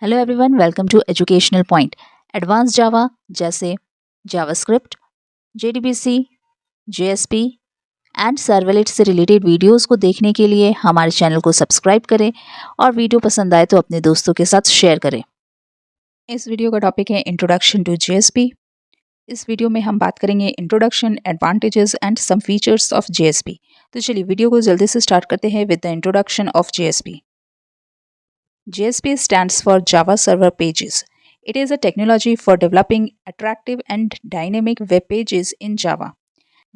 Hello everyone, welcome to educational point. Advance Java जैसे JavaScript, JDBC, JSP and servlet से related videos को देखने के लिए हमारे चैनल को सब्सक्राइब करें और वीडियो पसंद आए तो अपने दोस्तों के साथ शेयर करें। इस वीडियो का टॉपिक है इंट्रोडक्शन टू जेएसपी। इस वीडियो में हम बात करेंगे introduction, advantages and some features of JSP. तो चलिए वीडियो को जल्दी से स्टार्ट करते हैं with the introduction of JSP. JSP stands for Java Server Pages. It is a technology for developing attractive and dynamic web pages in Java.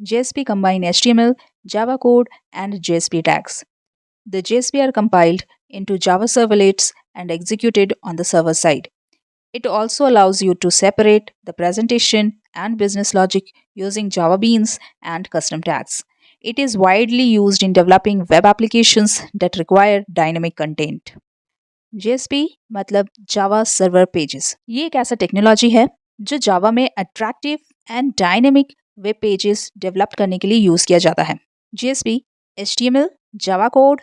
JSP combine HTML, Java code, and JSP tags. The JSP are compiled into Java servlets and executed on the server side. It also allows you to separate the presentation and business logic using Java Beans and custom tags. It is widely used in developing web applications that require dynamic content. JSP मतलब Java server pages. ये एक ऐसा technology है जो जावा में attractive and dynamic web pages develop करने के लिए यूज़ किया जाता है। जेएसपी HTML, जावा कोड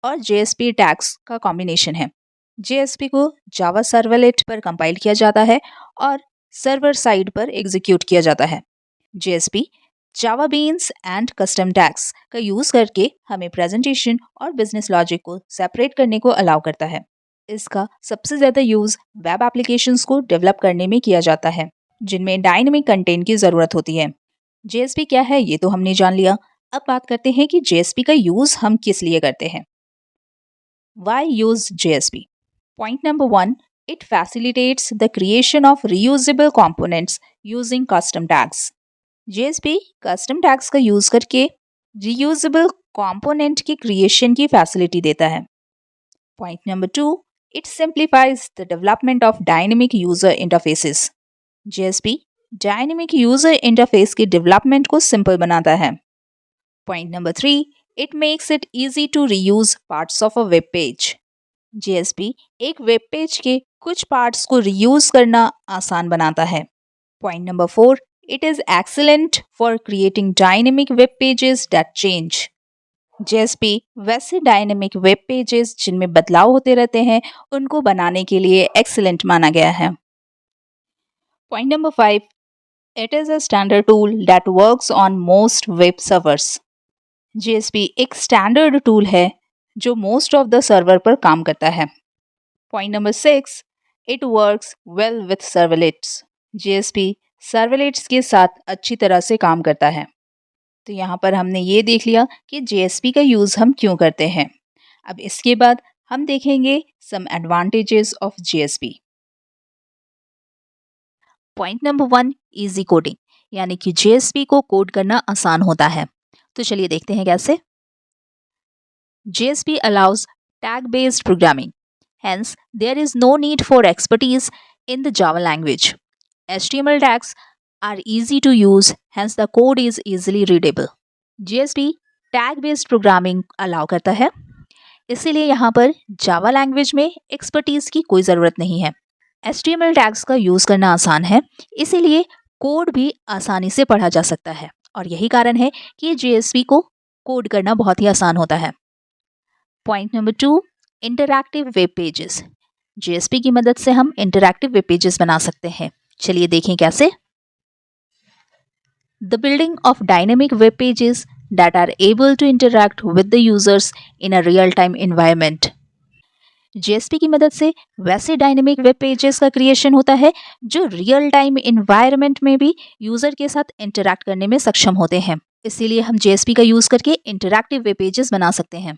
और जेएसपी टैग्स का कॉम्बिनेशन है। जेएसपी को जावा सर्वलेट पर कंपाइल किया जाता है और सर्वर साइड पर एग्जीक्यूट किया जाता है। JSP Java beans and custom tags का यूज़ करके हमें प्रेजेंटेशन और बिजनेस लॉजिक को सेपरेट करने को अलाउ करता है। इसका सबसे ज़्यादा यूज़ वेब एप्लीकेशंस को डेवलप करने में किया जाता है जिनमें डायनेमिक कंटेंट की ज़रूरत होती है। जेएसपी क्या है ये तो हमने जान लिया। अब बात करते हैं कि जेएसपी का यूज़ हम किस लिए करते हैं। Why use JSP? Point number 1, it facilitates the creation of reusable components using custom tags. JSP custom tags का यूज़ करके रीयूजेबल कंपोनेंट की क्रिएशन की फैसिलिटी देता है। Point number 2, it simplifies the development of dynamic user interfaces. JSP dynamic user interface के development को simple बनाता है। Point number 3, it makes it easy to reuse parts of a web page. JSP एक web page के कुछ parts को reuse करना आसान बनाता है। Point number 4, it is excellent for creating dynamic web pages that change. JSP वैसे dynamic web pages जिनमें बदलाव होते रहते हैं उनको बनाने के लिए एक्सीलेंट माना गया है। Point number 5, it is a standard tool that works on most web servers. JSP एक स्टैंडर्ड टूल है जो मोस्ट ऑफ द सर्वर पर काम करता है। Point number 6, it works well with servlets. JSP servlets के साथ अच्छी तरह से काम करता है। तो यहाँ पर हमने ये देख लिया कि जेएसपी का यूज़ हम क्यों करते हैं। अब इसके बाद हम देखेंगे some advantages of JSP. Point number 1, easy coding, यानी कि जेएसपी को कोड करना आसान होता है। तो चलिए देखते हैं कैसे। JSP allows tag based programming, hence there is no need for expertise in the Java language. HTML tags are easy to use, hence the code is easily readable. JSP tag based programming allow करता है, इसीलिए यहाँ पर Java language में expertise की कोई ज़रूरत नहीं है। HTML टैग्स का यूज़ करना आसान है, इसीलिए कोड भी आसानी से पढ़ा जा सकता है और यही कारण है कि JSP को कोड करना बहुत ही आसान होता है। Point number 2, interactive web pages. JSP की मदद से हम इंटरैक्टिव वेब पेजेस बना सकते हैं। चलिए देखें कैसे। The building of dynamic web pages that are able to interact with the users in a real-time environment. JSP की मदद से वैसे डायनेमिक वेब पेजेस का क्रिएशन होता है जो रियल टाइम इन्वायरमेंट में भी यूज़र के साथ इंटरैक्ट करने में सक्षम होते हैं। इसीलिए हम JSP का यूज़ करके इंटरैक्टिव वेब पेजेस बना सकते हैं।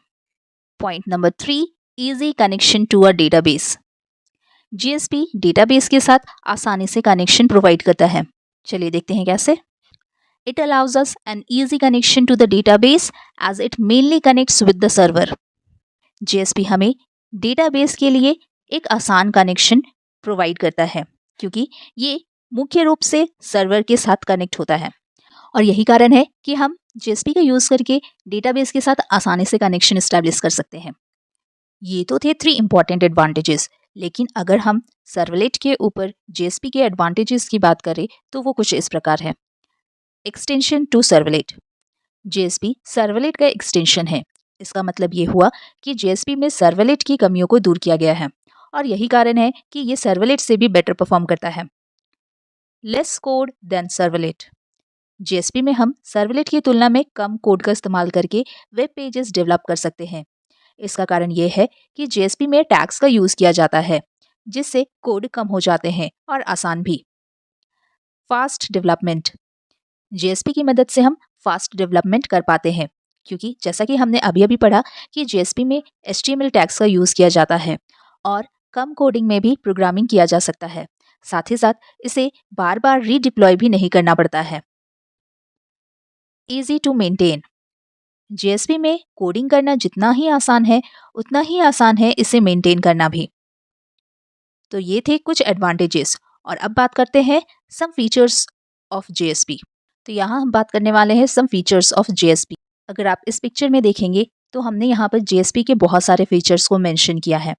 Point number 3, easy connection to a database. JSP database के साथ आसानी से कनेक्शन प्रोवाइड करता है। चलिए देखते हैं कैसे। It allows us an easy connection to the database as it mainly connects with the server. JSP हमें डेटाबेस के लिए एक आसान कनेक्शन प्रोवाइड करता है क्योंकि ये मुख्य रूप से सर्वर के साथ कनेक्ट होता है और यही कारण है कि हम JSP का यूज़ करके डेटाबेस के साथ आसानी से कनेक्शन इस्टेब्लिश कर सकते हैं। ये तो थे 3 इंपॉर्टेंट एडवांटेजेस, लेकिन अगर हम सर्वलेट के ऊपर JSP के एडवांटेजेस की बात करें तो वो कुछ इस प्रकार है। Extension to servlet. JSP servlet का एक्सटेंशन है। इसका मतलब ये हुआ कि JSP में सर्वलेट की कमियों को दूर किया गया है और यही कारण है कि ये सर्वलेट से भी बेटर परफॉर्म करता है। Less code than servlet. JSP में हम सर्वलेट की तुलना में कम कोड का इस्तेमाल करके वेब पेजेस डेवलप कर सकते हैं। इसका कारण ये है कि जेएसपी में टैग्स का यूज किया जाता है, जिससे कोड कम हो जाते हैं और आसान भी। Fast development. जेएसपी की मदद से हम फास्ट डेवलपमेंट कर पाते हैं, क्योंकि जैसा कि हमने अभी अभी पढ़ा कि जेएसपी में HTML टैग्स का यूज किया जाता है और कम कोडिंग में भी प्रोग्रामिंग किया जा सकता है। साथ ही साथ इसे बार बार रीडिप्लॉय भी नहीं करना पड़ता है। Easy to maintain. जेएसपी में कोडिंग करना जितना ही आसान है, उतना ही आसान है इसे मेंटेन करना भी। तो ये थे कुछ एडवांटेजेस, और अब बात करते हैं सम फीचर्स ऑफ जेएसपी। तो यहाँ हम बात करने वाले हैं सम फीचर्स ऑफ जेएसपी। अगर आप इस पिक्चर में देखेंगे तो हमने यहाँ पर जेएसपी के बहुत सारे फीचर्स को मेंशन किया है।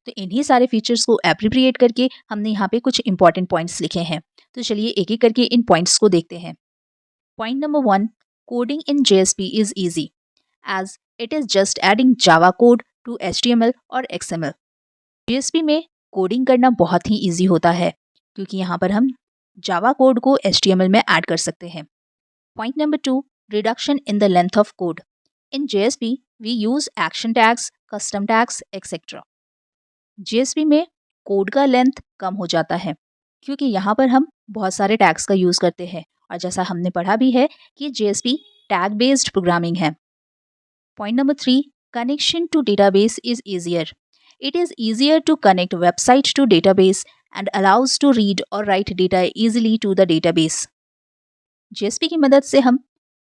तो इन्हीं सारे फीचर्स को एप्रोप्रिएट करके हमने यहाँ पे कुछ इंपॉर्टेंट पॉइंट्स लिखे हैं। तो चलिए एक एक करके इन पॉइंट्स को देखते हैं। Point number 1, coding in JSP is easy as it is just adding Java code to HTML और XML। जेएसपी में कोडिंग करना बहुत ही ईजी होता है, क्योंकि यहाँ पर हम जावा कोड को HTML में ऐड कर सकते हैं। Point number 2, reduction in the length of code. In JSP we use action tags, custom tags etcetera. JSP में कोड का लेंथ कम हो जाता है, क्योंकि यहाँ पर हम बहुत सारे टैग्स का यूज करते हैं, और जैसा हमने पढ़ा भी है कि जेएसपी टैग बेस्ड प्रोग्रामिंग है। Point number 3, connection to database is easier. It is easier to connect website to database and allows to read or write data easily to the database. JSP की मदद से हम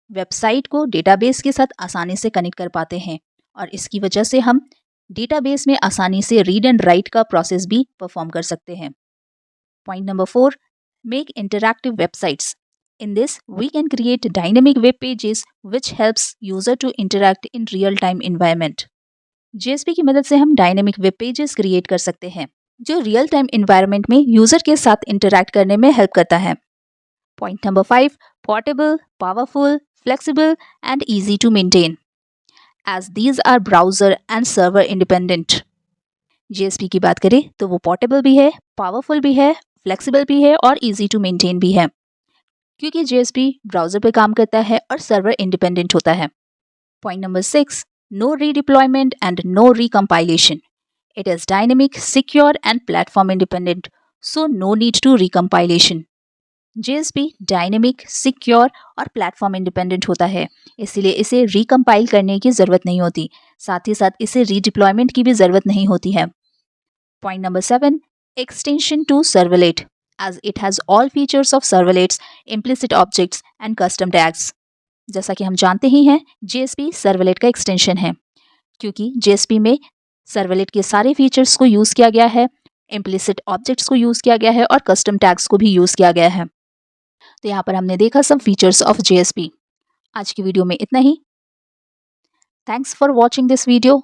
website को database के साथ आसानी से कनेक्ट कर पाते हैं, और इसकी वजह से हम डेटाबेस में आसानी से रीड एंड राइट का प्रोसेस भी परफॉर्म कर सकते हैं। Point number 4, make interactive websites. In this, we can create dynamic web pages which helps user to interact in real-time environment. JSP की मदद से हम डायनेमिक वेब पेजेस क्रिएट कर सकते हैं, जो रियल टाइम एनवायरनमेंट में यूजर के साथ इंटरैक्ट करने में हेल्प करता है। Point number 5, portable, powerful, flexible and easy to maintain as these are browser and server independent. JSP की बात करें तो वो पोर्टेबल भी है, पावरफुल भी है, फ्लेक्सिबल भी है और इजी टू मेंटेन भी है, क्योंकि जेएसपी ब्राउजर पे काम करता है और सर्वर इंडिपेंडेंट होता है। Point number 6, no redeployment and no recompilation. It is dynamic, secure and platform independent, so no need to recompilation. JSP dynamic, secure और प्लेटफॉर्म इंडिपेंडेंट होता है, इसलिए इसे रिकम्पाइल करने की ज़रूरत नहीं होती। साथ ही साथ इसे रीडिप्लॉयमेंट की भी ज़रूरत नहीं होती है। Point number 7, extension to servlet as it has all features of servlets, implicit objects and custom tags. जैसा कि हम जानते ही हैं, जेएसपी सर्वलेट का एक्सटेंशन है, क्योंकि जेएसपी में सर्वलेट के सारे फीचर्स को यूज़ किया गया है, इम्प्लिसिट ऑब्जेक्ट्स को यूज़ किया गया है और कस्टम टैग्स को भी यूज़ किया गया है। तो यहाँ पर हमने देखा सब फीचर्स ऑफ जेएसपी। आज की वीडियो में इतना ही। Thanks for watching this video.